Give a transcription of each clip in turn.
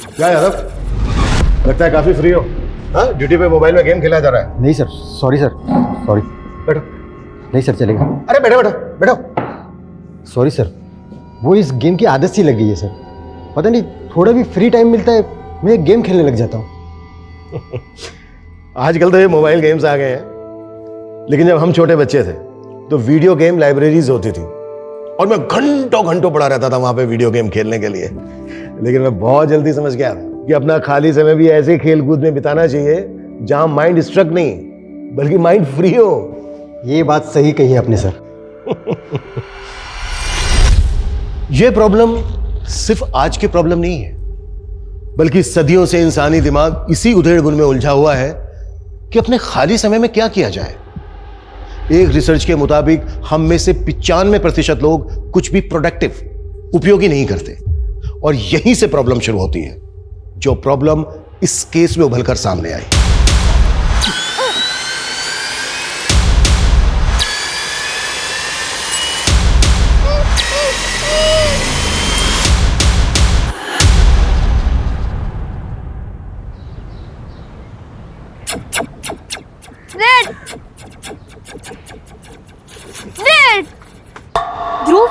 क्या यादव, लगता है काफी फ्री हो। हाँ, ड्यूटी पे मोबाइल में गेम खेला जा रहा है। नहीं सर, सॉरी सर, सॉरी। बैठो। नहीं सर, चलेगा। अरे बैठो बैठो बैठो। सॉरी सर, वो इस गेम की आदत सी लग गई है सर। पता नहीं, थोड़ा भी फ्री टाइम मिलता है मैं गेम खेलने लग जाता हूँ। आजकल तो ये मोबाइल गेम्स आ गए हैं, लेकिन जब हम छोटे बच्चे थे तो वीडियो गेम लाइब्रेरीज होती थी और मैं घंटों घंटों पड़ा रहता था वहां पे वीडियो गेम खेलने के लिए। लेकिन मैं बहुत जल्दी समझ गया कि अपना खाली समय भी ऐसे खेल कूद में बिताना चाहिए जहां माइंड स्ट्रक नहीं बल्कि माइंड फ्री हो। ये बात सही कही है आपने सर। ये प्रॉब्लम सिर्फ आज की प्रॉब्लम नहीं है, बल्कि सदियों से इंसानी दिमाग इसी उधेड़-बुन में उलझा हुआ है कि अपने खाली समय में क्या किया जाए। एक रिसर्च के मुताबिक हम में से 95% लोग कुछ भी प्रोडक्टिव उपयोगी नहीं करते और यहीं से प्रॉब्लम शुरू होती है, जो प्रॉब्लम इस केस में उभरकर सामने आई। ध्रुव,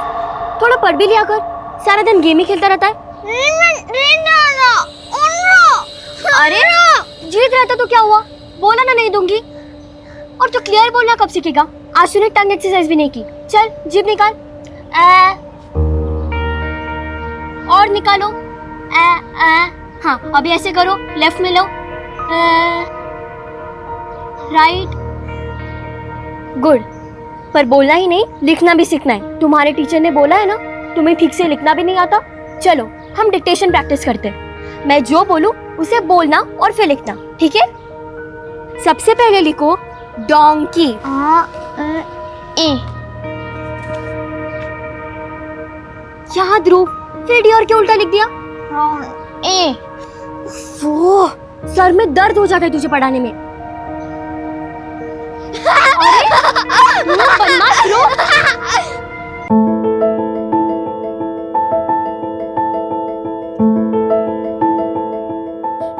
थोड़ा पढ़ भी लिया कर, सारा दिन गेम ही खेलता रहता है। अरे जीत रहता तो क्या हुआ, बोला ना नहीं दूंगी। और तो क्लियर बोलना कब सीखेगा? आज तूने टंग एक्सरसाइज भी नहीं की। चल जीभ निकाल। और निकालो। हाँ, अभी ऐसे करो, लेफ्ट में लो, राइट। गुड। पर बोलना ही नहीं, लिखना भी सीखना है। तुम्हारे टीचर ने बोला है ना, तुम्हें ठीक से लिखना भी नहीं आता। चलो हम डिक्टेशन प्रैक्टिस करते हैं। मैं जो बोलूं उसे बोलना और फिर लिखना, ठीक है? सबसे पहले लिखो डोंकी। यहाँ ध्रुव, फिर डी और क्या उल्टा लिख दिया? वो सर में दर्द हो जाता है तुझे पढ़ाने में। बदमाश Dhruv.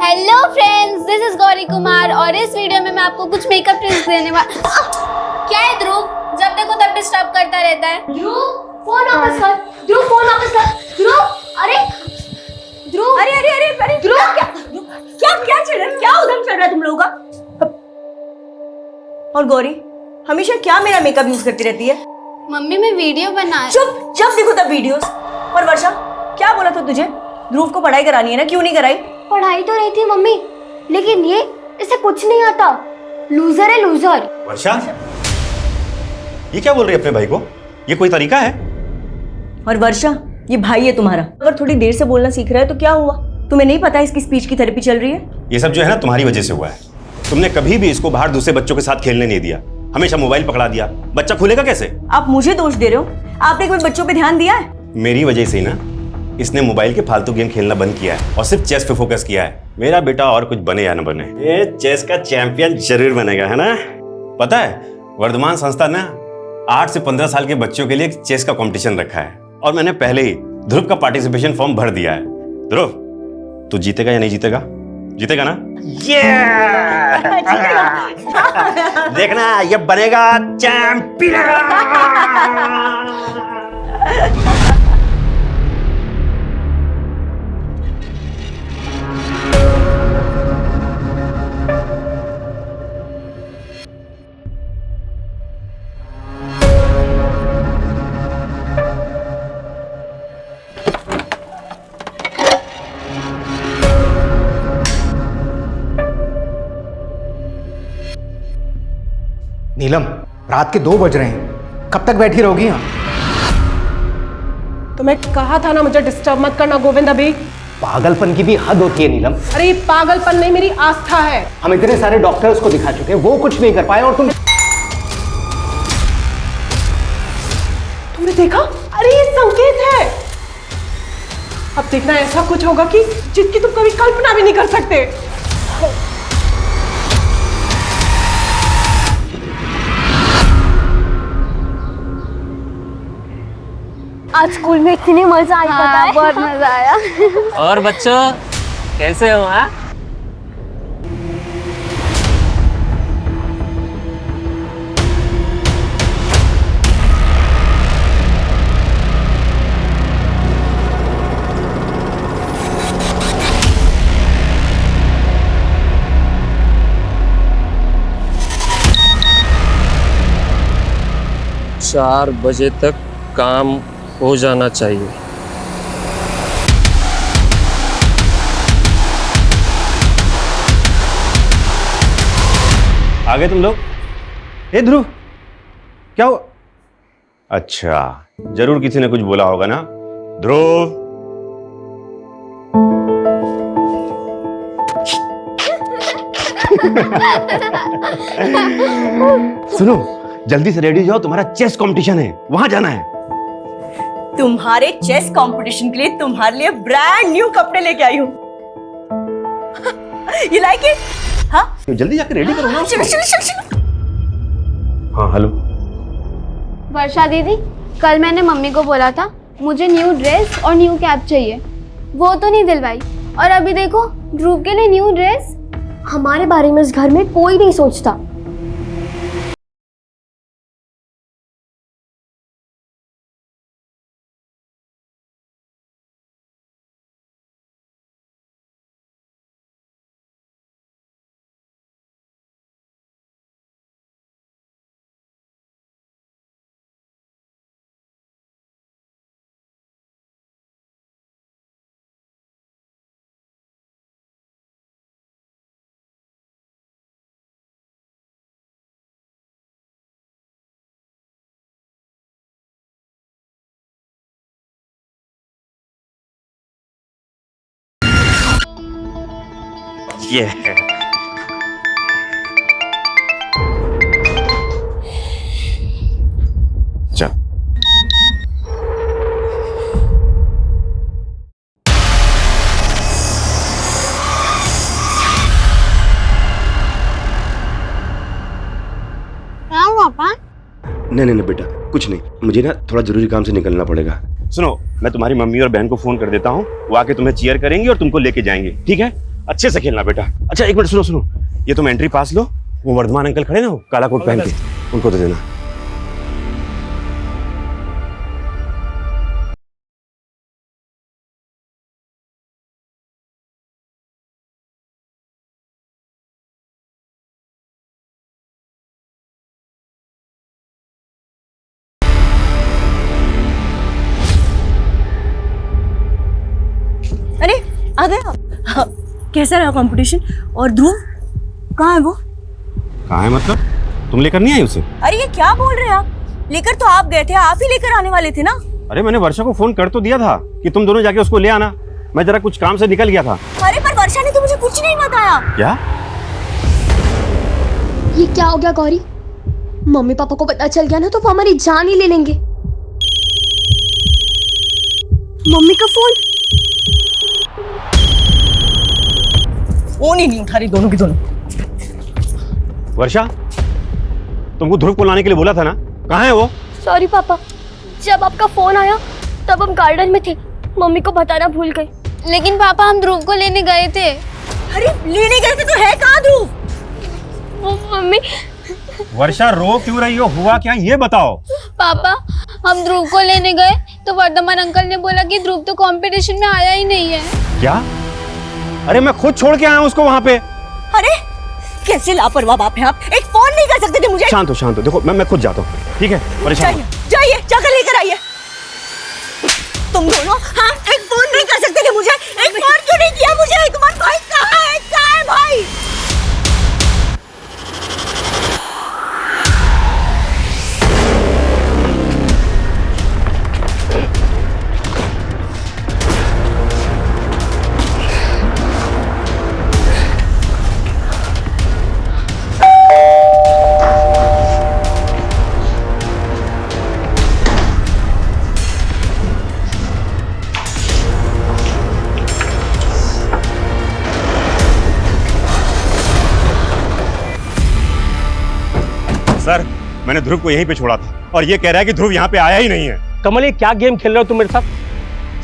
Hello friends, this is Gauri Kumar और इस वीडियो में मैं आपको कुछ मेकअप टिप्स देने क्या है ध्रुव, जब देखो तब डिस्टर्ब करता रहता है। ध्रुव फोन वापस कर। ध्रुव फोन वापस कर। ध्रुव, अरे ध्रुव, अरे अरे अरे अरे ध्रुव, क्या चल रहा है? क्या उधम चल रहा है तुम लोगों का? और गौरी हमेशा क्या मेरा मेकअप यूज करती रहती है? मम्मी मैं वीडियो बना। चुप, जब देखो तब वीडियोस। और वर्षा, क्या बोला था तुझे? ध्रुव को पढ़ाई करानी है ना, क्यों नहीं कराई? पढ़ाई तो रही थी मम्मी, लेकिन ये इसे कुछ नहीं आता। लूजर है लूजर। वर्षा, ये क्या बोल रही है अपने भाई को? ये कोई तरीका है? और वर्षा, ये भाई है तुम्हारा, अगर थोड़ी देर से बोलना सीख रहा है तो क्या हुआ? तुम्हें नहीं पता इसकी स्पीच की थेरेपी चल रही है? ये सब जो है ना तुम्हारी वजह से हुआ है। तुमने कभी भी इसको बाहर दूसरे बच्चों के साथ खेलने नहीं दिया, हमेशा मोबाइल पकड़ा दिया। बच्चा खुलेगा कैसे? आप मुझे दोष दे रहे हो? आपने कभी बच्चों पे ध्यान दिया है? मेरी वजह से ही ना इसने मोबाइल के फालतू गेम खेलना बंद किया है और सिर्फ चेस पे फोकस किया है। मेरा बेटा और कुछ बने या न बने, ये चेस का चैंपियन जरूर बनेगा, है ना? पता है, वर्धमान संस्था ने 8 से 15 साल के बच्चों के लिए चेस का कंपटीशन रखा है और मैंने पहले ही ध्रुव का पार्टिसिपेशन फॉर्म भर दिया है। ध्रुव, तू जीतेगा या नहीं जीतेगा? जीतेगा ना? देखना, ये बनेगा चैंपियन। नीलम, रात के 2 बज रहे हैं, कब तक बैठी रहोगी यहाँ? तो मैं कहा था ना मुझे डिस्टर्ब मत करना गोविंद अभी। पागलपन की भी हद होती है नीलम। अरे ये पागलपन नहीं, मेरी आस्था है। हम इतने सारे डॉक्टर्स को दिखा चुके हैं, वो कुछ नहीं कर पाए और तुमने देखा? अरे ये संकेत है। अब देखना ऐसा कुछ होगा कि जिसकी तुम कभी कल्पना भी नहीं कर सकते। आज स्कूल में इतनी मजा आई, पता है? बहुत मजा आया। और बच्चों, कैसे हो? हाँ, 4 बजे तक काम हो जाना चाहिए। आ गए तुम लोग? ए ध्रुव, क्या हुआ? अच्छा, जरूर किसी ने कुछ बोला होगा ना। ध्रुव, सुनो, जल्दी से रेडी हो जाओ, तुम्हारा चेस कंपटीशन है, वहां जाना है। तुम्हारे चेस कंपटीशन के लिए तुम्हारे लिए ब्रांड न्यू कपड़े लेके आई हूँ। You like it? हाँ? जल्दी जाकर रेडी करो ना। चलो चलो चलो चलो। हाँ, हेलो। वर्षा दीदी, कल मैंने मम्मी को बोला था मुझे न्यू ड्रेस और न्यू कैप चाहिए, वो तो नहीं दिलवाई, और अभी देखो ध्रुव के लिए न्यू ड्रेस। हमारे बारे में इस घर में कोई नहीं सोचता। ये चल। नहीं बेटा, कुछ नहीं, मुझे ना थोड़ा जरूरी काम से निकलना पड़ेगा। सुनो, मैं तुम्हारी मम्मी और बहन को फोन कर देता हूँ, वो आके तुम्हें चीयर करेंगी और तुमको लेके जाएंगे, ठीक है? अच्छे से खेलना बेटा। अच्छा, एक मिनट सुनो, ये तुम एंट्री पास लो, वो वर्धमान अंकल खड़े ना, वो काला कोट पहन के, उनको दे देना। अरे आ गए आप? हाँ, कैसा रहा कंपटीशन? और ध्रुव कहाँ है वो? कहाँ है मतलब? तुम लेकर नहीं आई उसे? अरे ये क्या बोल रहे हैं आप? लेकर तो आप गए थे, आप ही लेकर आने वाले थे ना। अरे मैंने वर्षा को फोन कर तो दिया था कि तुम दोनों जाके उसको ले आना, मैं जरा कुछ काम से निकल गया था। अरे पर वर्षा ने तो मुझे कुछ नहीं बताया। क्या? ये क्या हो गया गौरी? मम्मी पापा को पता चल गया ना तो वो हमारी जान ही ले लेंगे। मम्मी का फोन। फोन ही नहीं उठा रही दोनों की दोनों। वर्षा, तुमको ध्रुव को लाने के लिए बोला था ना, कहाँ है वो? सॉरी पापा, जब आपका फोन आया तब हम गार्डन में थे, मम्मी को बताना भूल गए। लेकिन पापा हम ध्रुव को लेने गए थे। अरे लेने गए थे तो है कहाँ ध्रुव? वो मम्मी। वर्षा, रो क्यों रही हो? हुआ क्या ये बताओ। पापा, हम ध्रुव को लेने गए तो वर्धमान अंकल ने बोला कि ध्रुव तो कंपटीशन में आया ही नहीं है। क्या? अरे मैं खुद छोड़ के आया हूँ उसको वहाँ पे। अरे कैसे लापरवाह बाप है आप, एक फोन नहीं कर सकते थे मुझे? शांत हो, देखो मैं खुद जाता हूँ, ठीक है? परेशान मत। जाइए जाकर लेकर आइए। तुम दोनों, हाँ, एक फोन नहीं कर सकते थे मुझे? एक फोन क्यों नहीं किया मुझे? तुम्हारा भाई कहाँ है? कहाँ है भाई? सर, मैंने ध्रुव को यहीं पे छोड़ा था और ये कह रहा है कि ध्रुव यहाँ पे आया ही नहीं है। कमल, ये क्या गेम खेल रहे हो तुम मेरे साथ?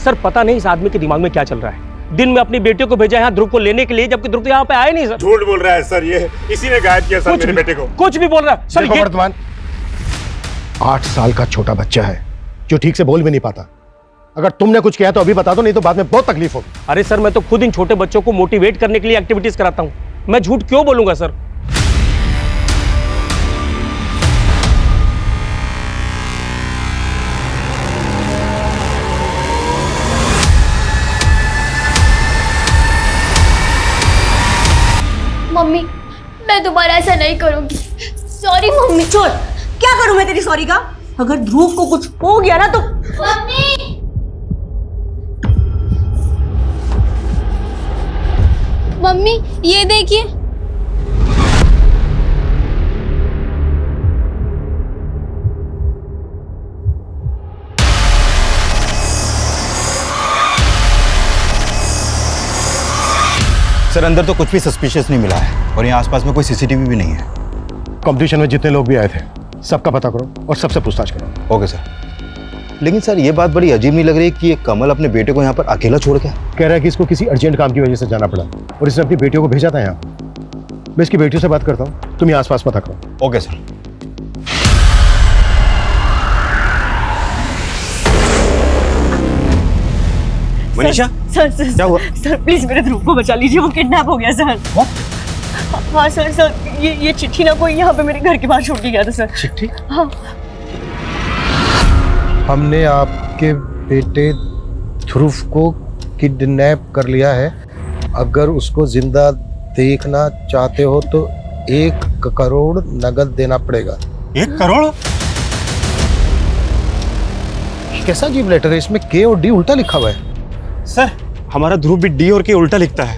सर, पता नहीं इस आदमी के दिमाग में क्या चल रहा है। दिन में अपनी बेटियों को भेजा यहाँ ध्रुव को लेने के लिए, जबकि ध्रुव तो यहाँ पे आया नहीं सर। झूठ बोल रहा है सर, ये इसी ने गायब किया सर मेरे बेटे को। कुछ भी बोल रहा है सर। देखो वर्धमान, 8 साल का छोटा बच्चा है जो ठीक से बोल भी नहीं पाता। अगर तुमने कुछ किया तो अभी बता दो, नहीं तो बाद में बहुत तकलीफ होगी। अरे सर, मैं तो खुद इन छोटे बच्चों को मोटिवेट करने के लिए एक्टिविटीज कराता हूँ, मैं झूठ क्यों बोलूंगा सर। मम्मी, मैं दोबारा ऐसा नहीं करूंगी। Sorry mummy. छोड़, क्या करूं मैं तेरी सॉरी का? अगर ध्रुव को कुछ हो गया ना तो मम्मी, मम्मी ये देखिए। सर अंदर तो कुछ भी सस्पिशियस नहीं मिला है और यहाँ आसपास में कोई सीसीटीवी भी नहीं है। कंपटीशन में जितने लोग भी आए थे सबका पता करो और सबसे पूछताछ करो। Okay sir. लेकिन सर ये बात बड़ी अजीब नहीं लग रही कि ये कमल अपने बेटे को यहाँ पर अकेला छोड़ के कह रहा है कि इसको किसी अर्जेंट काम की वजह से जाना पड़ा और इसने अपनी बेटियों को भेजा था यहाँ। मैं इसकी बेटियों से बात करता हूँ, तुम यहाँ आसपास पता करो। Okay sir. Manisha, sir sir क्या हुआ? सर प्लीज मेरे ध्रुव को बचा लीजिए, वो किडनैप हो गया सर। हाँ सर, ये चिट्ठी ना कोई यहाँ पे मेरे घर के बाहर छोड़ के गया था सर। चिट्ठी? हाँ। हमने आपके बेटे ध्रुव को किडनैप कर लिया है। अगर उसको जिंदा देखना चाहते हो तो 1 करोड़ नगद देना पड़ेगा। 1 करोड़? कैसा अजीब लेटर है, इसमें के और डी उल्टा लिखा हुआ है। सर हमारा ध्रुव भी डी और के उल्टा लिखता है।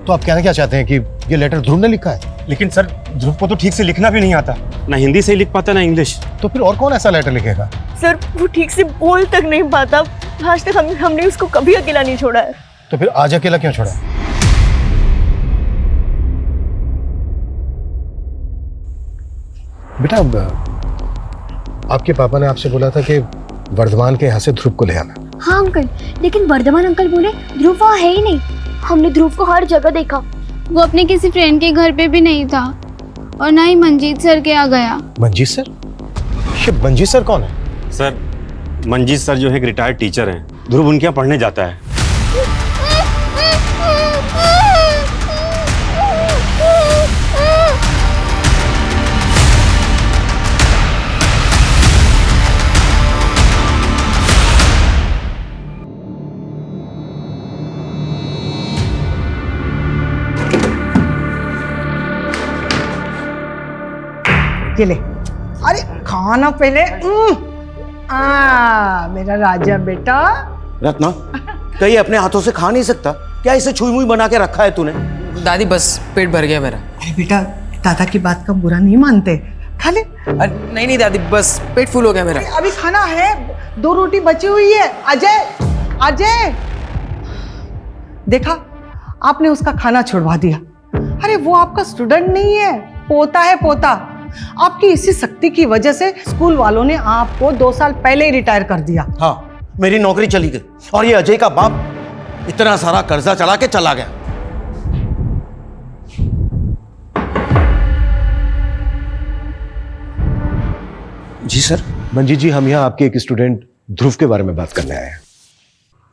तो आप कहना क्या चाहते हैं कि ये लेटर ध्रुव ने लिखा है? लेकिन सर ध्रुव को तो ठीक से लिखना भी नहीं आता, ना हिंदी से ही लिख पाता ना इंग्लिश। तो फिर और कौन ऐसा लेटर लिखेगा? सर वो ठीक से बोल तक नहीं पाता, आज तक हमने उसको कभी अकेला नहीं छोड़ा है। तो फिर आज अकेला क्यों छोड़ा? बेटा आपके पापा ने आपसे बोला था कि वर्धमान के यहाँ से ध्रुव को ले आना। हाँ अंकल, लेकिन वर्धमान अंकल बोले ध्रुव वहाँ है ही नहीं। हमने ध्रुव को हर जगह देखा। वो अपने किसी फ्रेंड के घर पे भी नहीं था और ना ही मंजीत सर के यहाँ गया। मंजीत सर? ये मंजीत सर कौन है? सर मंजीत सर जो है एक रिटायर्ड टीचर हैं, ध्रुव उनके यहाँ पढ़ने जाता है। ये ले, अरे खाना पहले। मेरा राजा बेटा। रत्ना, कहीं अपने हाथों से खा नहीं सकता क्या? इसे छुई मुई बना के रखा है तूने? दादी बस पेट भर गया मेरा। अरे बेटा, दादा की बात का बुरा नहीं मानते, खा ले। नहीं दादी, बस पेट फुल हो गया मेरा। अभी खाना है, 2 रोटी बची हुई है। अजय, अजय, देखा आपने उसका खाना छुड़वा दिया। अरे वो आपका स्टूडेंट नहीं है, पोता है, पोता। आपकी इसी शक्ति की वजह से स्कूल वालों ने आपको 2 साल पहले ही रिटायर कर दिया। हाँ, मेरी नौकरी चली गई और ये अजय का बाप इतना सारा कर्जा चढ़ा के चला गया। जी सर। मंजीत जी, हम यहाँ आपके एक स्टूडेंट ध्रुव के बारे में बात करने आए हैं।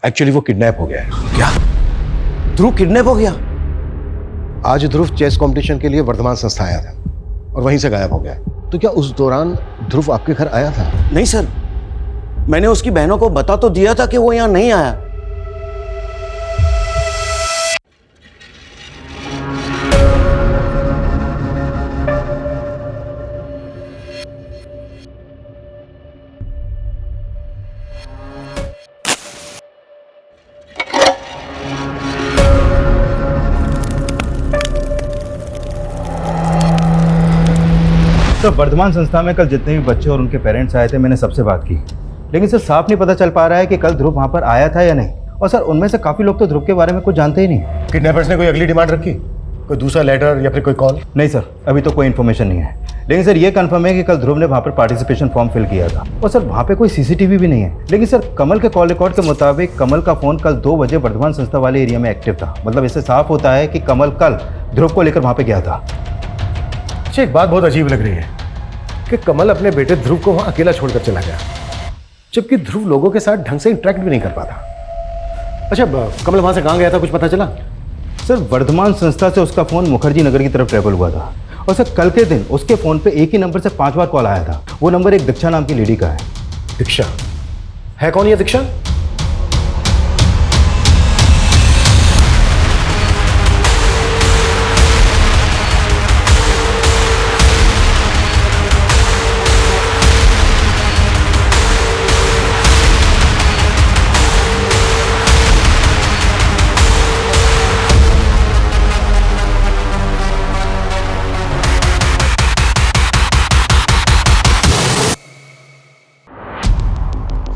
एक्चुअली वो किडनैप हो गया है। क्या? ध्रुव किडनैप हो गया? आज ध्रुव चेस कंपटीशन के लिए वर्धमान संस्था आया था और वहीं से गायब हो गया। तो क्या उस दौरान ध्रुव आपके घर आया था? नहीं सर, मैंने उसकी बहनों को बता तो दिया था कि वो यहाँ नहीं आया। तो वर्धमान संस्था में कल जितने भी बच्चे और उनके पेरेंट्स आए थे, मैंने सबसे बात की, लेकिन सर साफ नहीं पता चल पा रहा है कि कल ध्रुव वहाँ पर आया था या नहीं। और सर उनमें से काफ़ी लोग तो ध्रुव के बारे में कुछ जानते ही नहीं। किडनैपर्स ने कोई अगली डिमांड रखी? कोई दूसरा लेटर या फिर कोई कॉल? नहीं सर, अभी तो कोई इन्फॉर्मेशन नहीं है। लेकिन सर ये कंफर्म है कि कल ध्रुव ने वहाँ पर पार्टिसिपेशन फॉर्म फिल किया था। और सर वहाँ पे कोई सीसीटीवी भी नहीं है। लेकिन सर कमल के कॉल रिकॉर्ड के मुताबिक कमल का फ़ोन कल 2 बजे वर्धमान संस्था वाले एरिया में एक्टिव था। मतलब इससे साफ होता है कि कमल कल ध्रुव को लेकर वहाँ पे गया था। अच्छा, एक बात बहुत अजीब लग रही है कि कमल अपने बेटे ध्रुव को वहां अकेला छोड़कर चला गया, जबकि ध्रुव लोगों के साथ ढंग से इंटरेक्ट भी नहीं कर पाता। अच्छा, कमल वहां से कहाँ गया था, कुछ पता चला? सर वर्धमान संस्था से उसका फ़ोन मुखर्जी नगर की तरफ ट्रेवल हुआ था। और सर कल के दिन उसके फ़ोन पे एक ही नंबर से 5 बार कॉल आया था। वो नंबर एक दीक्षा नाम की लेडी का है। दीक्षा है? कौन ये दीक्षा?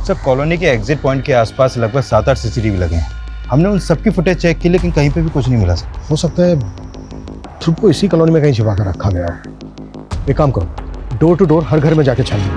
सर कॉलोनी के एग्जिट पॉइंट के आसपास लगभग 7-8 सीसीटीवी लगे हैं। हमने उन सबकी फुटेज चेक की लेकिन कहीं पे भी कुछ नहीं मिला सर। हो सकता है ध्रुव को इसी कॉलोनी में कहीं छिपा कर रखा गया हो। एक काम करो, डोर टू डोर हर घर में जाके छानिए।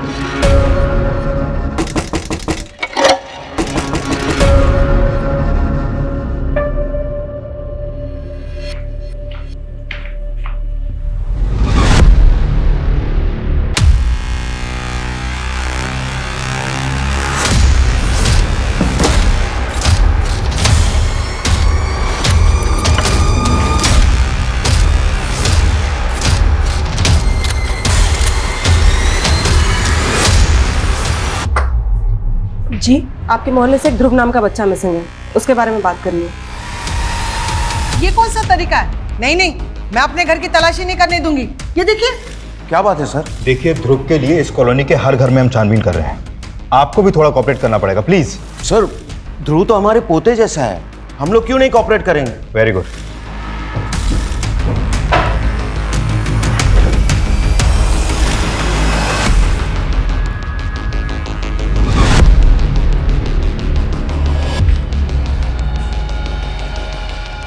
जी, आपके मोहल्ले से एक ध्रुव नाम का बच्चा मिसिंग है, उसके बारे में बात करनी है। ये कौन सा तरीका है? नहीं नहीं, मैं अपने घर की तलाशी नहीं करने दूंगी। ये देखिए। क्या बात है सर? देखिए ध्रुव के लिए इस कॉलोनी के हर घर में हम छानबीन कर रहे हैं। आपको भी थोड़ा कॉपरेट करना पड़ेगा प्लीज। सर ध्रुव तो हमारे पोते जैसा है, हम लोग क्यों नहीं कॉपरेट करेंगे? Very good.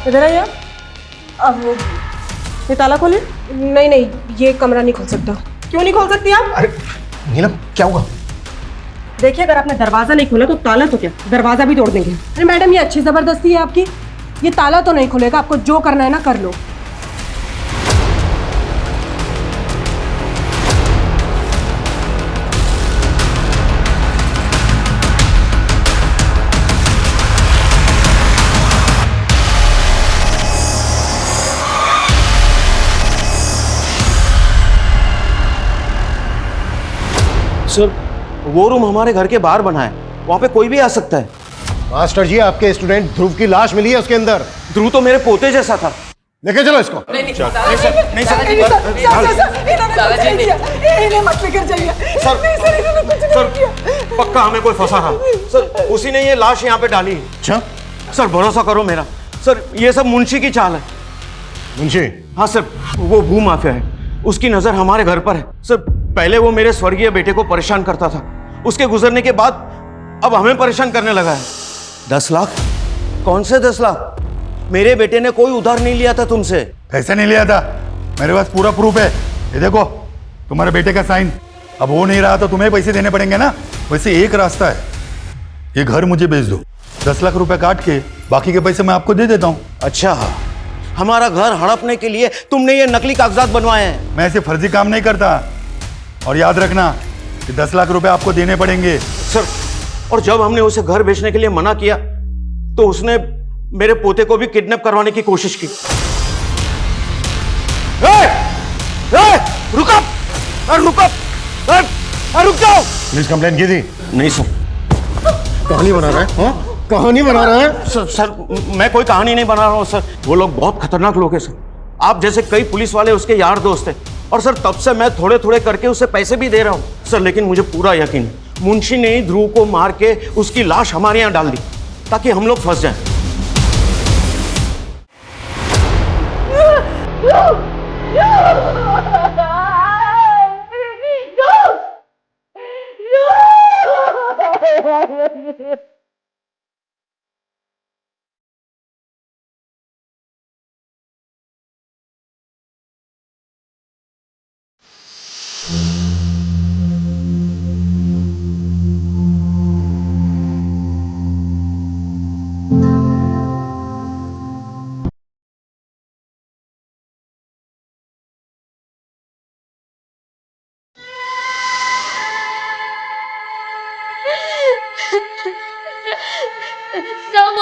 इधर आइए। अब ये ताला खोलिए। नहीं नहीं, ये कमरा नहीं खोल सकता। क्यों नहीं खोल सकती आप? अरे नीलम, क्या हुआ? देखिए, अगर आपने दरवाजा नहीं खोला तो ताला तो क्या, दरवाजा भी तोड़ देंगे। अरे मैडम, ये अच्छी जबरदस्ती है आपकी। ये ताला तो नहीं खुलेगा, आपको जो करना है ना कर लो। सर वो रूम हमारे घर के बाहर बना है, वहां पे कोई भी आ सकता है। मास्टर जी, आपके स्टूडेंट ध्रुव की लाश मिली है उसके अंदर। ध्रुव तो मेरे पोते जैसा था। लेके चलो इसको। नहीं सर, पक्का हमें कोई फंसा था सर, उसी ने ये लाश यहाँ पे डाली। अच्छा सर भरोसा करो मेरा, सर ये सब मुंशी की चाल है। मुंशी? हाँ सर, वो भू माफिया है, उसकी नजर हमारे घर पर है। सर पहले वो मेरे स्वर्गीय बेटे को परेशान करता था, उसके गुजरने के बाद अब हमें परेशान करने लगा है। 10 लाख? कौन से 10 लाख? मेरे बेटे ने कोई उधार नहीं लिया था तुमसे। पैसे नहीं लिया था, मेरे पास पूरा प्रूफ है। ये देखो तुम्हारे बेटे का साइन। अब वो नहीं रहा तो तुम्हें पैसे देने पड़ेंगे ना। वैसे एक रास्ता है, ये घर मुझे बेच दो, 10 लाख रुपए काट के बाकी के पैसे मैं आपको दे देता हूँ। अच्छा, हमारा घर हड़पने के लिए तुमने ये नकली कागजात बनवाए हैं? मैं ऐसे फर्जी काम नहीं करता। और याद रखना कि 10 लाख रुपए आपको देने पड़ेंगे। सर, और जब हमने उसे घर बेचने के लिए मना किया तो उसने मेरे पोते को भी किडनैप करवाने की कोशिश की। रुक जाओ। पुलिस कंप्लेन की थी? नहीं सर। कहानी बना रहा है? हाँ? कहानी बना रहा है? सर मैं कोई कहानी नहीं बना रहा हूँ सर, वो लोग बहुत खतरनाक लोग हैं सर। आप जैसे कई पुलिस वाले उसके यार दोस्त हैं, और सर तब से मैं थोड़े थोड़े करके उसे पैसे भी दे रहा हूँ सर। लेकिन मुझे पूरा यकीन है, मुंशी ने ही ध्रुव को मार के उसकी लाश हमारे यहाँ डाल दी ताकि हम लोग फंस जाएं।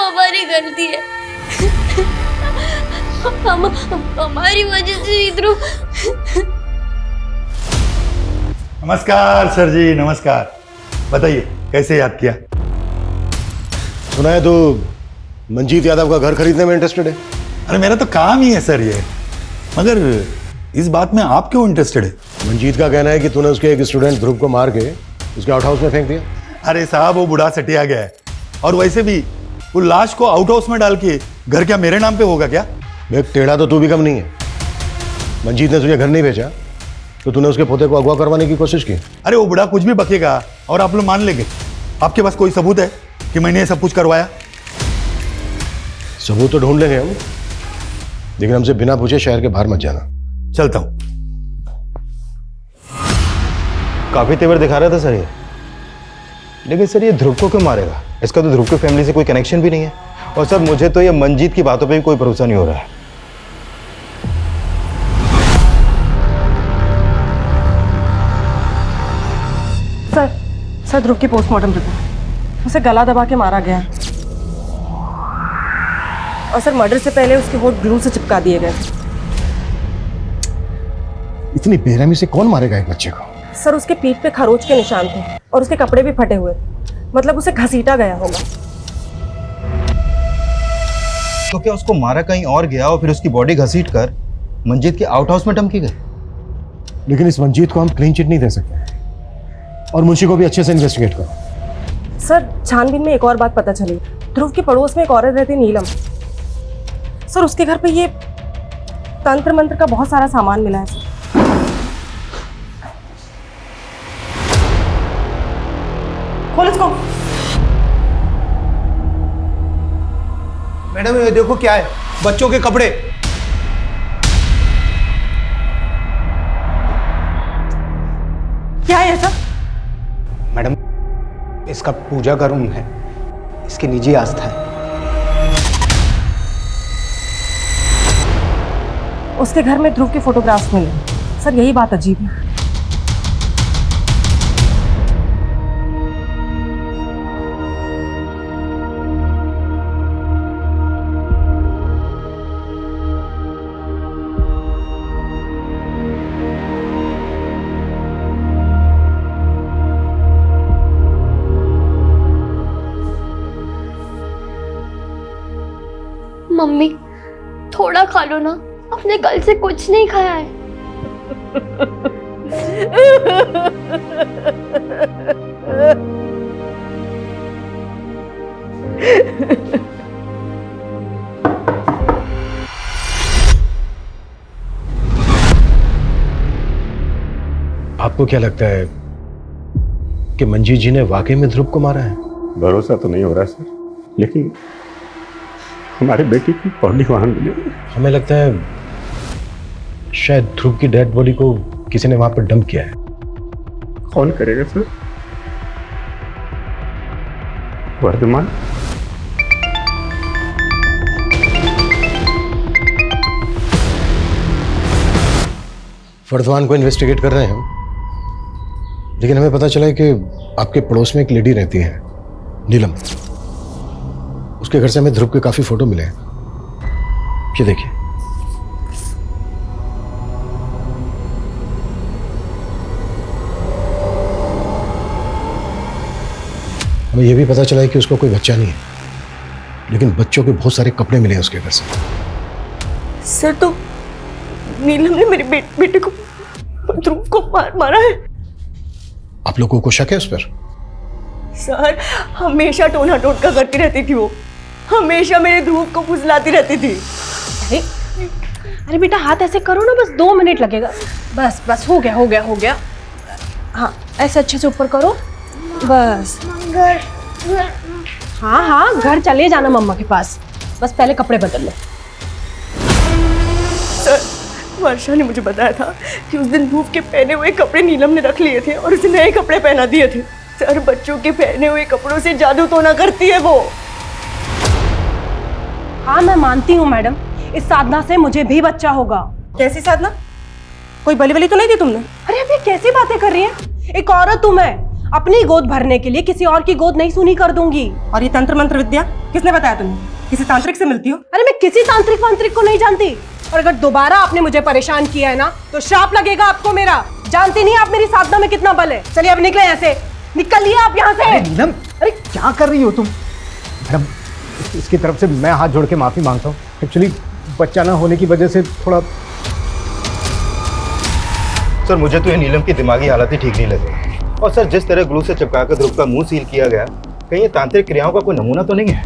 हमारी गलती है। हमारी वजह से ये ध्रुव। नमस्कार सर जी, नमस्कार। बताइए कैसे याद किया? सुना है तो मंजीत यादव का घर खरीदने में इंटरेस्टेड है। अरे मेरा तो काम ही है सर ये, मगर इस बात में आप क्यों इंटरेस्टेड है? मंजीत का कहना है कि तूने उसके एक स्टूडेंट ध्रुव को मार के उसके आउट हाउस में फेंक दिया। अरे साहब वो बूढ़ा सटिया गया है, और वैसे भी वो लाश को आउट हाउस में डाल के घर क्या मेरे नाम पे होगा क्या? देख टेढ़ा तो तू भी कम नहीं है। मंजीत ने तुझे घर नहीं भेजा तो तूने उसके पोते को अगवा करवाने की कोशिश की। अरे वो बूढ़ा कुछ भी बकेगा और आप लोग मान लेंगे। आपके पास कोई सबूत है कि मैंने ये सब कुछ करवाया? सबूत तो ढूंढ लेंगे हम, लेकिन हमसे बिना पूछे शहर के बाहर मत जाना। चलता हूं। काफी तेवर दिखा रहा था सर ये, लेकिन सर ये ध्रुव को क्यों मारेगा? इसका तो ध्रुव की फैमिली से कोई कनेक्शन भी नहीं है। और सर मुझे तो ये मंजीत की बातों पे भी कोई भरोसा नहीं हो रहा है। सर ध्रुव की पोस्टमार्टम रिपोर्ट, उसे गला दबा के मारा गया और सर मर्डर से पहले उसके होठ ग्लू से चिपका दिए गए। इतनी बेरहमी से कौन मारेगा एक बच्चे को? सर उसके पीठ पे खरोच के निशान थे और उसके कपड़े भी फटे हुए, मतलब उसे घसीटा गया होगा। तो क्या उसको मारा कहीं और गया और फिर उसकी बॉडी घसीट कर मंजीत के आउट हाउस में डंप की गई? लेकिन इस मंजीत को हम क्लीन चिट नहीं दे सकते, और मुंशी को भी अच्छे से इन्वेस्टिगेट करो। सर छानबीन में एक और बात पता चली, ध्रुव के पड़ोस में एक औरत रहती नीलम। सर उसके घर पे ये तंत्र मंत्र का बहुत सारा सामान मिला है। खोल इसको। मैडम ये देखो क्या है, बच्चों के कपड़े। क्या है ऐसा? मैडम इसका पूजा का रूम है, इसकी निजी आस्था है। उसके घर में ध्रुव के फोटोग्राफ्स मिले। सर यही बात अजीब है। मम्मी थोड़ा खा लो ना, अपने कल से कुछ नहीं खाया है। आपको क्या लगता है कि मंजीत जी ने वाकई में ध्रुव को मारा है? भरोसा तो नहीं हो रहा सर, लेकिन हमारे बेटी की बॉडी वहां मिली। हमें लगता है शायद ध्रुव की डेड बॉडी को किसी ने वहां पर डंप किया है। कौन करेगा सर? वर्धमान? वर्धमान को इन्वेस्टिगेट कर रहे हैं हम, लेकिन हमें पता चला है कि आपके पड़ोस में एक लेडी रहती है नीलम। उसके घर से हमें ध्रुव के काफी फोटो मिले हैं। ये देखिए। हमें यह भी पता चला है कि उसको कोई बच्चा नहीं है, लेकिन बच्चों के बहुत सारे कपड़े मिले हैं उसके घर से। सर तो नीलम ने मेरे बेटे को ध्रुव को मारा है। आप लोगों को शक है उस पर? सर हमेशा टोना टोटका करती रहती थी वो, हमेशा मेरे ध्रुव को फुसलाती रहती थी। अरे बेटा हाथ ऐसे करो ना, बस 2 मिनट लगेगा। बस बस हो गया हो गया हो गया। हाँ ऐसे अच्छे से ऊपर करो, बस। हाँ हाँ घर चले जाना मम्मा के पास, बस पहले कपड़े बदल लो। सर वर्षा ने मुझे बताया था कि उस दिन ध्रुव के पहने हुए कपड़े नीलम ने रख लिए थे और उसे नए कपड़े पहना दिए थे। सर बच्चों के पहने हुए कपड़ों से जादू टोना करती है वो। हाँ मैं मानती हूँ मैडम, इस साधना से मुझे भी बच्चा होगा। कैसी साधना? कोई बलि वली तो नहीं दी तुमने? अरे अब ये कैसी बातें कर रही हैं? एक औरत हूँ मैं, अपनी गोद भरने के लिए किसी और की गोद नहीं सूनी कर दूंगी। और ये तंत्र मंत्र विद्या किसने बताया तुम्हें? किसी तांत्रिक से मिलती हो? अरे मैं किसी तांत्रिक वांत्रिक को नहीं जानती। और अगर दोबारा आपने मुझे परेशान किया है ना तो श्राप लगेगा आपको मेरा। जानती नहीं आप मेरी साधना में कितना बल है। चलिए अब निकले यहाँ से, निकलिए आप यहाँ से। नीलम, अरे क्या कर रही हो तुम? मैडम, इसकी तरफ से मैं हाथ जोड़ के माफी मांगता हूँ। एक्चुअली बच्चा ना होने की वजह से थोड़ा। सर मुझे तो ये नीलम की दिमागी हालत ही ठीक नहीं लग रही। और सर जिस तरह ग्लू से चिपका कर ध्रुव का मुंह सील किया गया, कहीं ये तांत्रिक क्रियाओं का कोई नमूना तो नहीं है?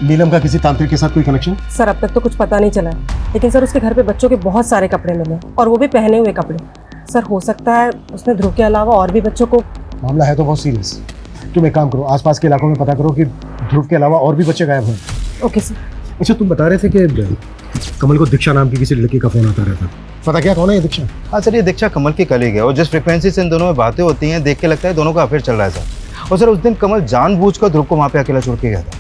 नीलम का किसी तांत्रिक के साथ कोई कनेक्शन? सर अब तक तो कुछ पता नहीं चला, लेकिन सर उसके घर पे बच्चों के बहुत सारे कपड़े मिले और वो भी पहने हुए कपड़े। सर हो सकता है उसने ध्रुव के अलावा और भी बच्चों को। मामला है तो बहुत सीरियस। तुम एक काम करो, आसपास के इलाकों में पता करो कि ध्रुव के अलावा और भी बच्चे गायब हुए। Okay sir. अच्छा, तुम बता रहे थे कि कमल को दीक्षा नाम की किसी लड़की का फोन आता रहता, पता क्या कौन है ये दीक्षा? हाँ सर, ये दीक्षा कमल की कलीग है और जिस फ्रिक्वेंसी से इन दोनों में बातें होती हैं देख के लगता है दोनों का अफेयर चल रहा है सर। और सर उस दिन कमल जानबूझकर ध्रुव को वहाँ पे अकेला छोड़ के गया था।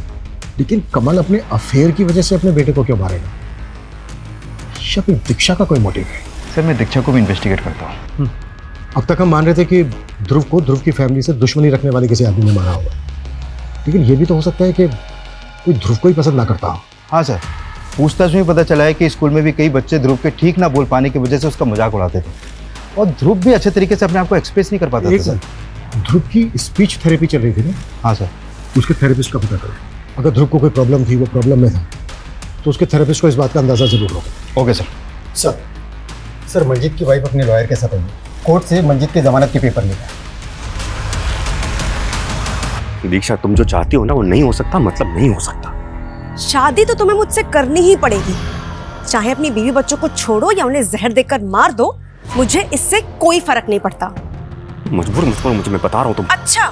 लेकिन कमल अपने अफेयर की वजह से अपने बेटे को क्यों मारेगा? या फिर दीक्षा का कोई मोटिव है? सर मैं दीक्षा को भी इन्वेस्टिगेट करता हूँ। अब तक हम मान रहे थे कि ध्रुव को ध्रुव की फैमिली से दुश्मनी रखने वाले किसी आदमी ने मारा होगा, लेकिन ये भी तो हो सकता है कि कोई ध्रुव को ही पसंद ना करता हो। हाँ सर, पूछताछ में पता चला है कि स्कूल में भी कई बच्चे ध्रुव के ठीक ना बोल पाने की वजह से उसका मजाक उड़ाते थे और ध्रुव भी अच्छे तरीके से अपने आप को एक्सप्रेस नहीं कर पाता था सर। ध्रुव की स्पीच थेरेपी चल रही थी ना? हाँ सर। उसके थेरेपिस्ट का पता करें। अगर ध्रुव को कोई प्रॉब्लम थी, वो प्रॉब्लम में था, तो उसके थेरेपिस्ट को इस बात का अंदाजा जरूर होगा। Okay sir. सर मंजीत की वाइफ अपने लॉयर के साथ आई, कोर्ट से मंजीत के जमानत के पेपर लेकर। दीक्षा, तुम जो चाहती हो ना वो नहीं हो सकता, मतलब नहीं हो सकता। शादी तो तुम्हें मुझसे करनी ही पड़ेगी, चाहे अपनी बीवी बच्चों को छोड़ो या उन्हें जहर देकर मार दो, मुझे इससे कोई फर्क नहीं पड़ता। मजबूर मुझे मैं बता रहा हूँ तुम। अच्छा,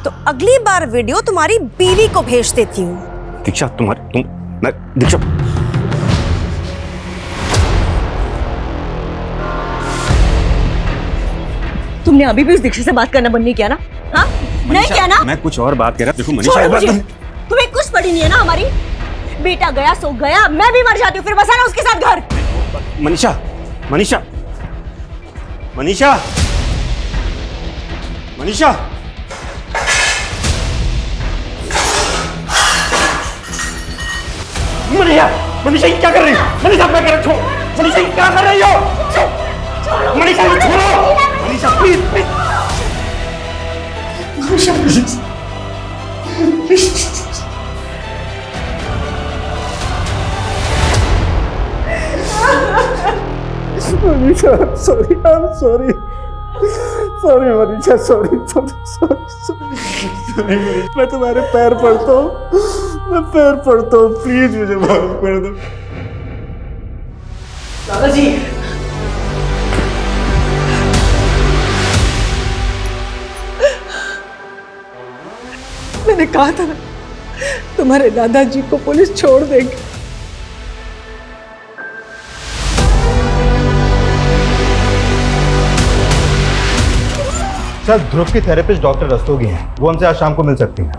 तो अगली बार वीडियो तुम्हारी बीवी को भेज देती हूँ। दीक्षा दीक्षा, तुमने अभी भी उस दीक्षा से बात करना बंद नहीं किया ना? हाँ, नहीं किया ना? मैं कुछ और बात कर रहा। देखो मनीषा, तुम्हें कुछ पड़ी नहीं है ना हमारी? बेटा गया सो गया, मैं भी मर जाती हूँ, फिर बसाना उसके साथ घर। मनीषा मनीषा मनीषा मनीषा मनीषा मनीषा क्या कर रही हो? मनीषा मैं कर छोड़। मनीषा क्या कर रही हो? मनीषा छोड़ो। Manisha please please. Manisha please. Manisha sorry, I am sorry, sorry Manisha, sorry sorry sorry. मैं तुम्हारे पैर पड़ता हूँ, मैं पैर पड़ता हूँ, प्लीज मुझे माफ कर दो। दादाजी, मैंने कहा था ना तुम्हारे दादाजी को पुलिस छोड़ देगी। सर ध्रुव की थेरेपिस्ट डॉक्टर रस्तोगी हैं, वो हमसे आज शाम को मिल सकती हैं।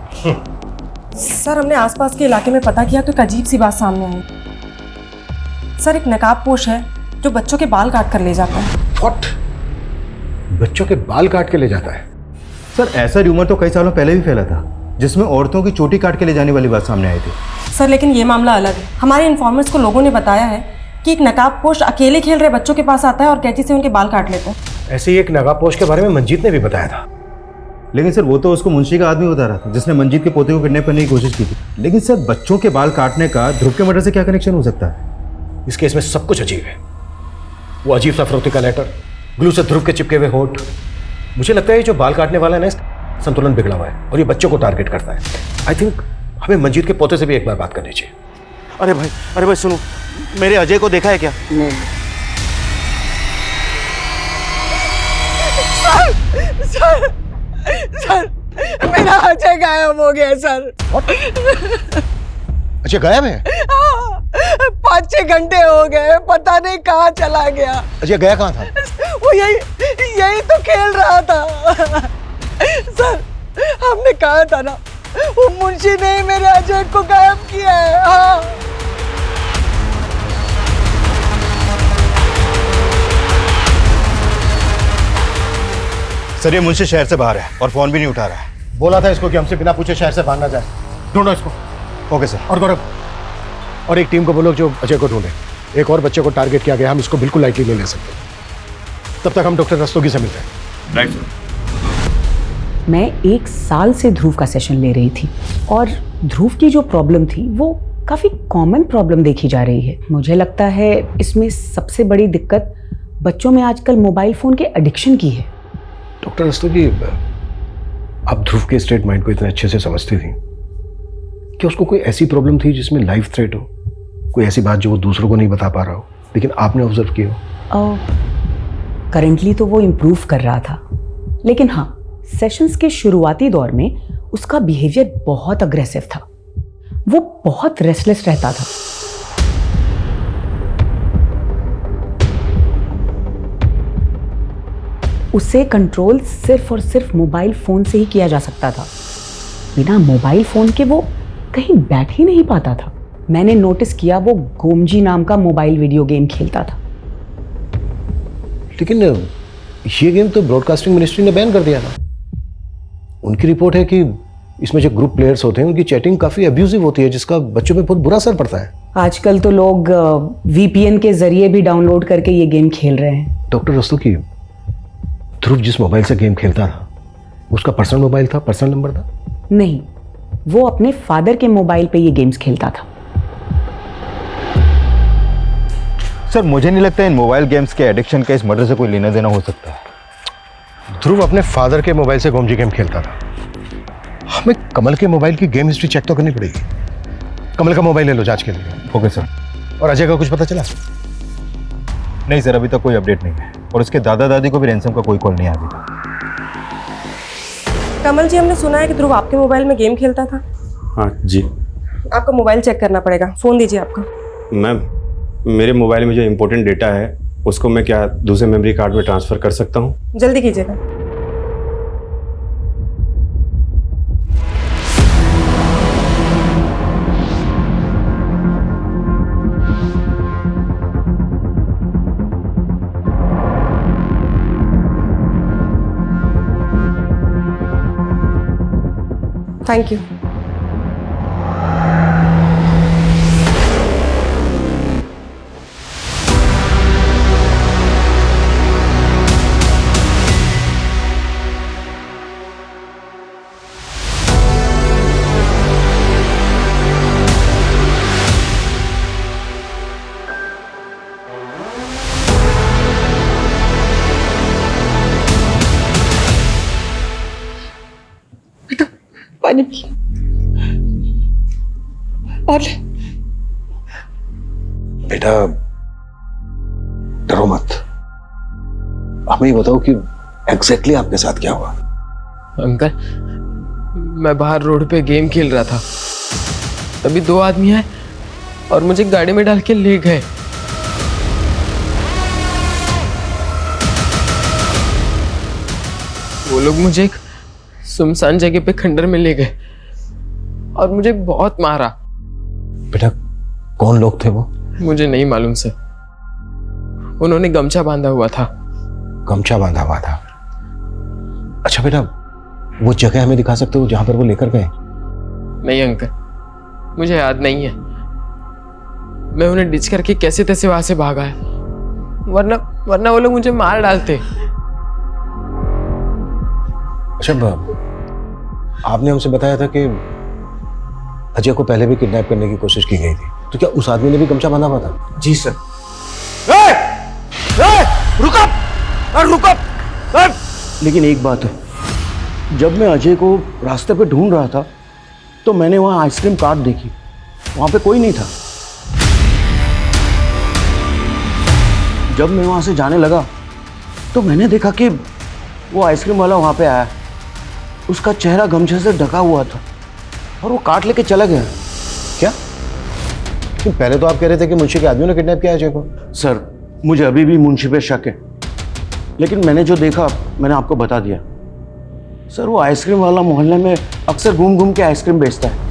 सर हमने आसपास के इलाके में पता किया तो एक अजीब सी बात सामने आई। सर एक नकाबपोश है जो बच्चों के बाल काट कर ले जाता है। व्हाट? बच्चों के बाल काट के ले जाता है? सर ऐसा र्यूमर तो कई सालों पहले भी फैला था जिसमें औरतों की चोटी काट के ले जाने वाली बात सामने आई थी। सर लेकिन ये मामला अलग है। हमारे इन्फॉर्मर्स को लोगों ने बताया है कि एक नकाबपोश अकेले खेल रहे बच्चों के पास आता है और कैंची से उनके बाल काट लेता है। ऐसे ही एक नकाबपोश के बारे में मंजीत ने भी बताया था। लेकिन सर वो तो उसको मुंशी का आदमी बता रहा था जिसने मंजीत के पोते को किडनैप करने की कोशिश की थी। लेकिन सर बच्चों के बाल काटने का ध्रुव के मर्डर से क्या कनेक्शन हो सकता है? इस केस में सब कुछ अजीब है। वो अजीब सा फरोख्ती का लेटर, ग्लू से ध्रुव के चिपके हुए होठ। मुझे लगता है जो बाल काटने वाला है ना, संतुलन बिगड़ा हुआ है और ये बच्चों को टारगेट करता है। आई थिंक हमें मंजीत के पोते से भी एक बार बात करनी चाहिए। अरे भाई सुनो, मेरे अजय को देखा है क्या? नहीं। सर मेरा अजय गायब हो गया सर। अच्छा गायब है? 5-6 घंटे हो गए, पता नहीं कहाँ चला गया। अच्छा गया कहाँ था? वो यही तो खेल रहा था। सर हमने कहा था ना, वो मुंशी ने ही मेरे अजय को गायब किया है। हाँ सर ये मुंशी शहर से बाहर है और फोन भी नहीं उठा रहा है। बोला था इसको कि हमसे बिना पूछे शहर से बाहर ना जाए। ढूंढो इसको। Okay sir. और गौरव, और एक टीम को बोलो जो अजय को ढूंढे। एक और बच्चे को टारगेट किया गया, हम इसको बिल्कुल लाइटली नहीं ले सकते। तब तक हम डॉक्टर रस्तोगी से मिलते हैं। Right sir. मैं 1 साल से ध्रुव का सेशन ले रही थी और ध्रुव की जो प्रॉब्लम थी वो काफ़ी कॉमन प्रॉब्लम देखी जा रही है। मुझे लगता है इसमें सबसे बड़ी दिक्कत बच्चों में आजकल मोबाइल फ़ोन के एडिक्शन की है। डॉक्टर रस्तोगी, आप ध्रुव के स्टेट माइंड को इतने अच्छे से समझती थी कि उसको कोई ऐसी प्रॉब्लम थी जिसमें लाइफ थ्रेट हो, कोई ऐसी बात जो वो दूसरों को नहीं बता पा रहा हो, लेकिन आपने ऑब्जर्व की हो? करेंटली तो वो इम्प्रूव कर रहा था, लेकिन हाँ, सेशंस के शुरुआती दौर में उसका बिहेवियर बहुत अग्रेसिव था। वो बहुत रेस्टलेस रहता था। उसे कंट्रोल सिर्फ और सिर्फ मोबाइल फोन से ही किया जा सकता था। बिना मोबाइल फोन के वो कहीं बैठ ही नहीं पाता था। मैंने नोटिस किया वो गोमजी नाम का मोबाइल वीडियो गेम खेलता था। लेकिन ये गेम तो ब्रॉडकास्टिंग मिनिस्ट्री ने बैन कर दिया ना। उनकी रिपोर्ट है कि इसमें जो ग्रुप प्लेयर्स होते हैं उनकी चैटिंग काफी अब्यूजिव होती है, जिसका बच्चों पे बहुत बुरा असर पड़ता है। आजकल तो लोग VPN के जरिए भी डाउनलोड करके ये गेम खेल रहे हैं। डॉक्टर रस्तोगी, ध्रुव जिस मोबाइल से गेम खेलता था उसका पर्सनल मोबाइल था, पर्सनल नंबर था? नहीं, वो अपने फादर के मोबाइल पे ये गेम्स खेलता था। सर मुझे नहीं लगता इन मोबाइल गेम्स के एडिक्शन का इस मर्डर से कोई लेना देना हो सकता है। ध्रुव अपने फादर के मोबाइल से गोमजी गेम खेलता था। हमें कमल के मोबाइल की गेम हिस्ट्री चेक तो करनी पड़ेगी। कमल का मोबाइल ले लो जांच के लिए। Okay sir. और अजय का कुछ पता चला? नहीं सर, अभी तक कोई अपडेट नहीं है और उसके दादा दादी को भी रैंसम का कोई कॉल नहीं आया अभी तक। कमल जी, हमने सुना है कि ध्रुव आपके मोबाइल में गेम खेलता था। हाँ जी। आपका मोबाइल चेक करना पड़ेगा। फ़ोन दीजिए आपका। मैम, मेरे मोबाइल में जो इम्पोर्टेंट डेटा है उसको मैं क्या दूसरे मेमोरी कार्ड में ट्रांसफ़र कर सकता हूँ? जल्दी कीजिएगा। Thank you. पानी पी और बेटा डरो मत, हमें ये बताओ कि एग्जैक्टली आपके साथ क्या हुआ? अंकल, मैं बाहर रोड पे गेम खेल रहा था, तभी 2 आदमी आए और मुझे गाड़ी में डाल के ले गए। वो लोग मुझे एक सुनसान जगह पे खंडर में ले गए और मुझे बहुत मारा। बेटा कौन लोग थे वो? मुझे नहीं मालूम सर। उन्होंने गमछा बांधा हुआ था। गमछा बांधा हुआ था? अच्छा बेटा, वो जगह हमें दिखा सकते हो जहां पर वो लेकर गए? नहीं अंकल, मुझे याद नहीं है। मैं उन्हें डिच करके कैसे तैसे वहां से भागा है, वरना वो लोग मुझे मार डालते। अच्छा, आपने हमसे बताया था कि अजय को पहले भी किडनैप करने की कोशिश की गई थी, तो क्या उस आदमी ने भी गमछा बांधा हुआ था? जी सर। रुक। लेकिन एक बात है, जब मैं अजय को रास्ते पे ढूंढ रहा था तो मैंने वहां आइसक्रीम कार्ट देखी, वहां पे कोई नहीं था। जब मैं वहां से जाने लगा तो मैंने देखा कि वो आइसक्रीम वाला वहां पे आया। उसका चेहरा गमछे से ढका हुआ था और वो कार्ट लेके चला गया। क्या? कि पहले तो आप कह रहे थे कि मुंशी के आदमियों ने किडनैप किया अजय को। सर, मुझे अभी भी मुंशी पे शक है, लेकिन मैंने जो देखा मैंने आपको बता दिया। सर, वो आइसक्रीम वाला मोहल्ले में अक्सर घूम घूम के आइसक्रीम बेचता है।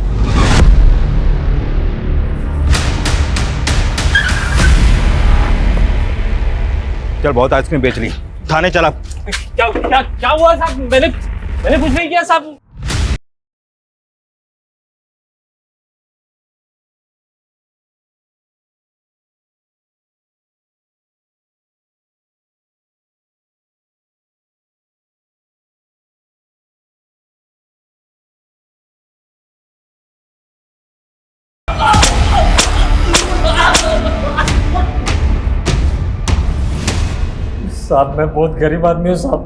चल बहुत आइसक्रीम बेच ली, थाने चला। क्या क्या क्या हुआ साहब? मैंने कुछ नहीं किया साहब। साहब मैं बहुत गरीब आदमी हूँ साहब,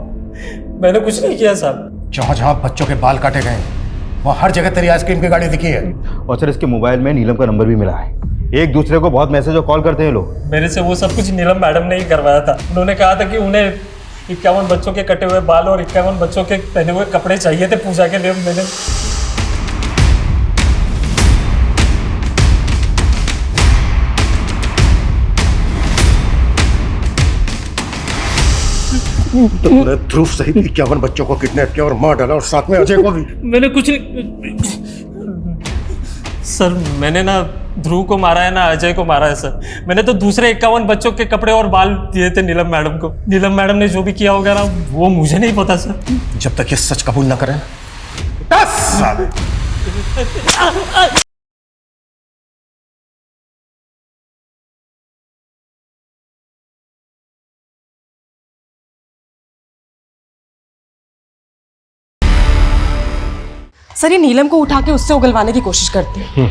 मैंने कुछ नहीं किया साहब। जहां जहां बच्चों के बाल काटे गए वहां हर जगह तेरी आइसक्रीम की गाड़ी दिखी है। और सर इसके मोबाइल में नीलम का नंबर भी मिला है। एक दूसरे को बहुत मैसेज और कॉल करते हैं लोग। मेरे से वो सब कुछ नीलम मैडम ने ही करवाया था। उन्होंने कहा था कि उन्हें 51 बच्चों के कटे हुए बाल और 51 बच्चों के पहने हुए कपड़े चाहिए थे पूजा के लिए। मैंने तुमने ध्रुव सहित 51 बच्चों को किडनैप किया और मार डाला और साथ में अजय को भी। मैंने कुछ नहीं सर, मैंने ना ध्रुव को मारा है ना अजय को मारा है सर। मैंने तो दूसरे 51 बच्चों के कपड़े और बाल दिए थे नीलम मैडम को। नीलम मैडम ने जो भी किया होगा ना वो मुझे नहीं पता सर। जब तक ये सच कबूल ना करें 10 साल। सर ये नीलम को उठा के उससे उगलवाने की कोशिश करते हैं।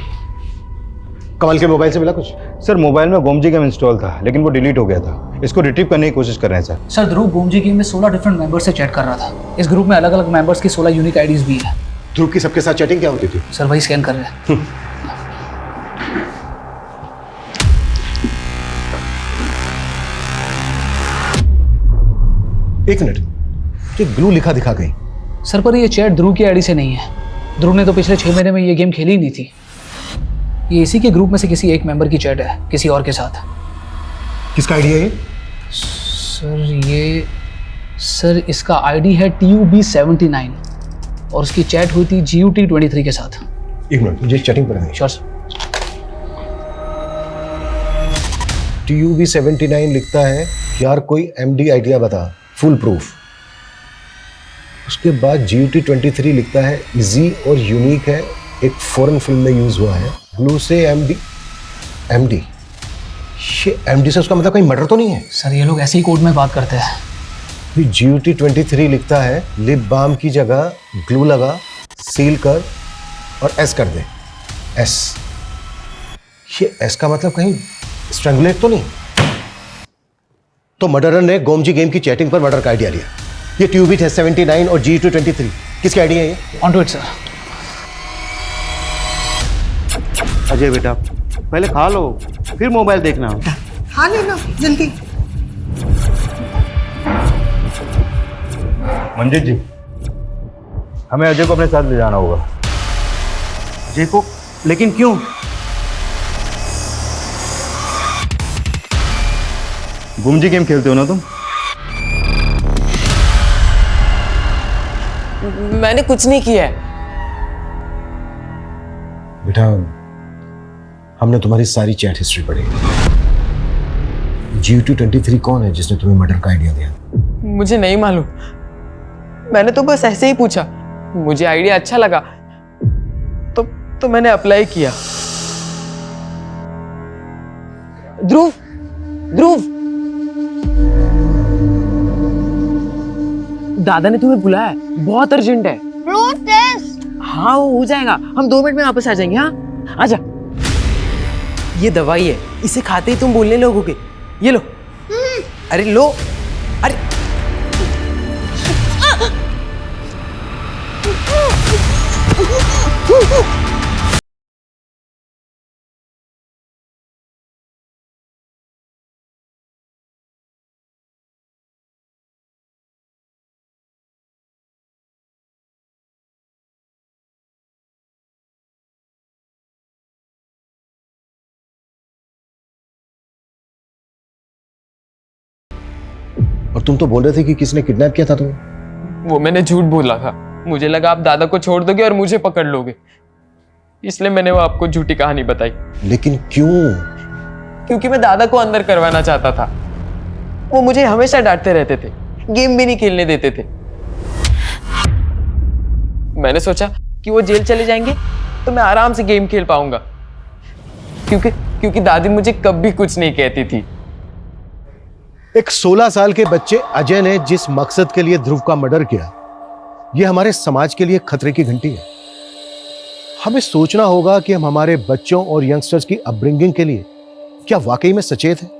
कमल के मोबाइल से मिला कुछ? सर मोबाइल में गोमजी गेम इंस्टॉल था लेकिन वो डिलीट हो गया था। इसको रिट्रीव करने की कोशिश कर रहे हैं सर। सर ध्रुव गोमजी गेम में 16 डिफरेंट मेंबर्स से चैट कर रहा था। इस ग्रुप में अलग अलग मेंबर्स की 16 यूनिक आईडीज भी है। ध्रुव की सबके साथ चैटिंग क्या होती थी? सर वही स्कैन कर रहे हैं। एक मिनट, ये ग्लू लिखा दिखा गई। सर पर ये चैट ध्रुव की आईडी से नहीं है। ध्रुव ने तो पिछले 6 महीने में ये गेम खेली ही नहीं थी। ये इसी के ग्रुप में से किसी एक मेंबर की चैट है किसी और के साथ। किसका आईडी है ये? सर इसका आईडी है TUB79 और उसकी चैट हुई थी GUT23 के साथ। एक मिनट, मुझे चैटिंग पर नहीं। Sure sir. TUB79 लिखता है यार कोई MD आइडिया बता, फुल प्रूफ। उसके बाद GUT23 लिखता है इजी और यूनिक है, एक फॉरेन फिल्म में यूज हुआ है। ग्लू से MD ये MD से उसका मतलब कहीं मर्डर तो नहीं है? सर ये लोग ऐसे ही कोड में बात करते हैं। फिर GUT23 लिखता है लिप बाम की जगह ग्लू लगा, सील कर और S कर दे। S, ये S का मतलब कहीं स्ट्रैंगुलेट तो नहीं? तो मर्डरर ने गोमजी गेम की चैटिंग पर मर्डर का आइडिया लिया। ये TUB79 और GUT23 किसके आइडिया है ये? On to it sir. Ajay बेटा पहले खा लो फिर मोबाइल देखना। खा लेना जल्दी। मंजीत जी, हमें अजय को अपने साथ ले जाना होगा। अजय को? लेकिन क्यों? गुमजी गेम खेलते हो ना तुम? मैंने कुछ नहीं किया है। बेटा हमने तुम्हारी सारी चैट हिस्ट्री पढ़ी। GUT23 कौन है जिसने तुम्हें मर्डर का आइडिया दिया? मुझे नहीं मालूम, मैंने तो बस ऐसे ही पूछा। मुझे आइडिया अच्छा लगा तो मैंने अप्लाई किया। ध्रुव दादा ने तुम्हें बुलाया है, बहुत अर्जेंट है। हाँ वो हो जाएगा, हम 2 मिनट में वापस आ जाएंगे। हाँ आजा। ये दवाई है, इसे खाते ही तुम बोलने लगोगे। ये लो। अरे लो। अरे और तुम तो बोल रहे थे कि किसने किडनैप किया था तुम्हें? वो मैंने झूठ बोला था। मुझे लगा आप दादा को छोड़ दोगे और मुझे पकड़ लोगे, इसलिए मैंने वो आपको झूठी कहानी बताई। लेकिन क्यों? क्योंकि मैं दादा को अंदर करवाना चाहता था। वो मुझे हमेशा डांटते रहते थे, गेम भी नहीं खेलने देते थे। मैंने सोचा कि वो जेल चले जाएंगे तो मैं आराम से गेम खेल पाऊंगा, क्योंकि दादी मुझे कभी कुछ नहीं कहती थी। एक 16 साल के बच्चे अजय ने जिस मकसद के लिए ध्रुव का मर्डर किया, यह हमारे समाज के लिए खतरे की घंटी है। हमें सोचना होगा कि हम हमारे बच्चों और यंगस्टर्स की अपब्रिंगिंग के लिए क्या वाकई में सचेत हैं,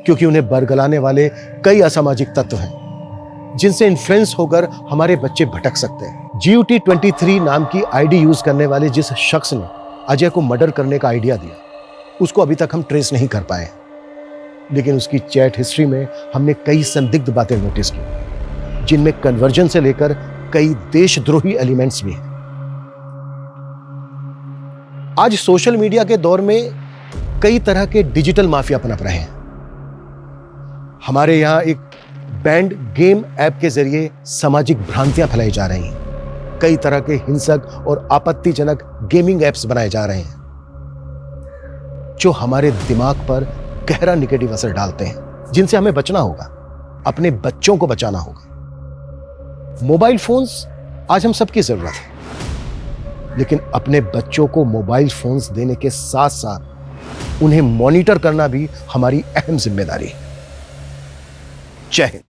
क्योंकि उन्हें बरगलाने वाले कई असामाजिक तत्व हैं जिनसे इन्फ्लुएंस होकर हमारे बच्चे भटक सकते हैं। GUT23 नाम की आईडी यूज करने वाले जिस शख्स ने अजय को मर्डर करने का आइडिया दिया, उसको अभी तक हम ट्रेस नहीं कर पाए, लेकिन उसकी चैट हिस्ट्री में हमने कई संदिग्ध बातें नोटिस की, जिनमें कन्वर्जन से लेकर कई देशद्रोही एलिमेंट्स भी हैं। आज सोशल मीडिया के दौर में कई तरह के डिजिटल माफिया पनप रहे हैं। हमारे यहां एक बैंड गेम ऐप के जरिए सामाजिक भ्रांतियां फैलाई जा रही हैं। कई तरह के हिंसक और आपत्तिजनक गेमिंग ऐप्स बनाए जा रहे हैं, जो हमारे दिमाग पर गहरा निगेटिव असर डालते हैं, जिनसे हमें बचना होगा, अपने बच्चों को बचाना होगा। मोबाइल फोन्स आज हम सबकी जरूरत है, लेकिन अपने बच्चों को मोबाइल फोन्स देने के साथ साथ उन्हें मॉनिटर करना भी हमारी अहम जिम्मेदारी है। जय हिंद।